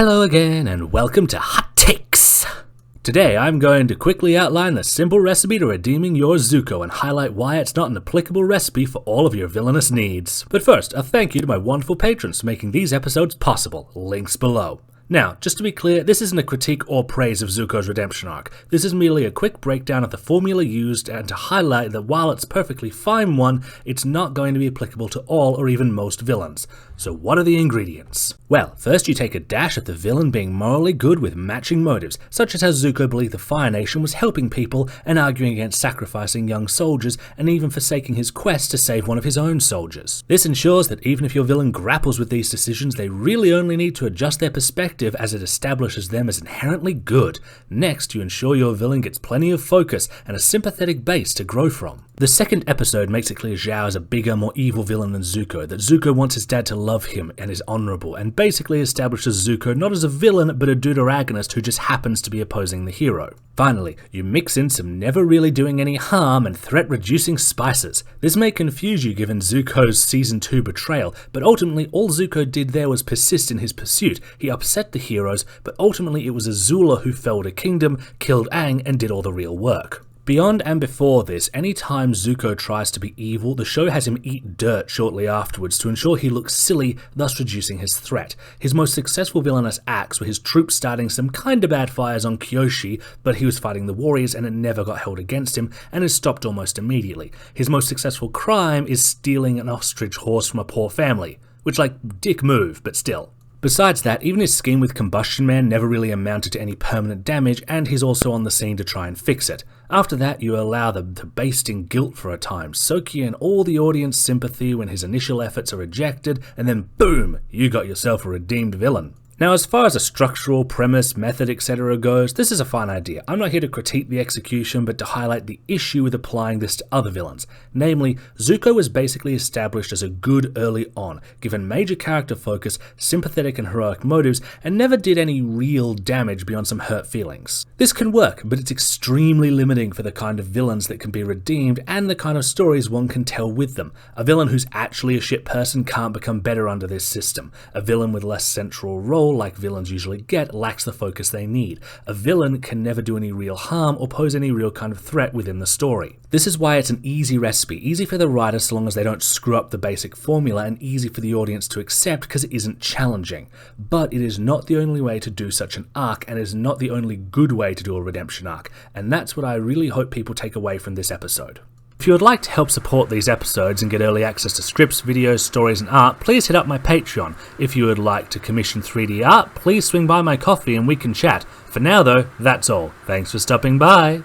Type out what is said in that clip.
Hello again and welcome to Hot Takes! Today I'm going to quickly outline the simple recipe to redeeming your Zuko and highlight why it's not an applicable recipe for all of your villainous needs. But first, a thank you to my wonderful patrons for making these episodes possible, links below. Now, just to be clear, this isn't a critique or praise of Zuko's redemption arc. This is merely a quick breakdown of the formula used and to highlight that while it's a perfectly fine one, it's not going to be applicable to all or even most villains. So what are the ingredients? Well, first you take a dash at the villain being morally good with matching motives, such as how Zuko believed the Fire Nation was helping people and arguing against sacrificing young soldiers and even forsaking his quest to save one of his own soldiers. This ensures that even if your villain grapples with these decisions, they really only need to adjust their perspective as it establishes them as inherently good. Next, you ensure your villain gets plenty of focus and a sympathetic base to grow from. The second episode makes it clear Zhao is a bigger, more evil villain than Zuko, that Zuko wants his dad to love him and is honourable, and basically establishes Zuko not as a villain but a deuteragonist who just happens to be opposing the hero. Finally, you mix in some never really doing any harm and threat-reducing spices. This may confuse you given Zuko's Season 2 betrayal, but ultimately all Zuko did there was persist in his pursuit. He upset the heroes, but ultimately it was Azula who felled a kingdom, killed Aang, and did all the real work. Beyond and before this, any time Zuko tries to be evil, the show has him eat dirt shortly afterwards to ensure he looks silly, thus reducing his threat. His most successful villainous acts were his troops starting some kinda bad fires on Kyoshi, but he was fighting the warriors and it never got held against him and is stopped almost immediately. His most successful crime is stealing an ostrich horse from a poor family, which dick move, but still. Besides that, even his scheme with Combustion Man never really amounted to any permanent damage, and he's also on the scene to try and fix it. After that, you allow the basting guilt for a time, soak you in all the audience sympathy when his initial efforts are rejected, and then boom, you got yourself a redeemed villain. Now, as far as a structural, premise, method, etc. goes, this is a fine idea. I'm not here to critique the execution, but to highlight the issue with applying this to other villains. Namely, Zuko was basically established as a good early on, given major character focus, sympathetic and heroic motives, and never did any real damage beyond some hurt feelings. This can work, but it's extremely limiting for the kind of villains that can be redeemed and the kind of stories one can tell with them. A villain who's actually a shit person can't become better under this system. A villain with less central role, like villains usually get, lacks the focus they need. A villain can never do any real harm or pose any real kind of threat within the story. This is why it's an easy recipe, easy for the writer so long as they don't screw up the basic formula, and easy for the audience to accept because it isn't challenging. But it is not the only way to do such an arc, and is not the only good way to do a redemption arc, and that's what I really hope people take away from this episode. If you would like to help support these episodes and get early access to scripts, videos, stories and art, please hit up my Patreon. If you would like to commission 3D art, please swing by my coffee and we can chat. For now though, that's all. Thanks for stopping by.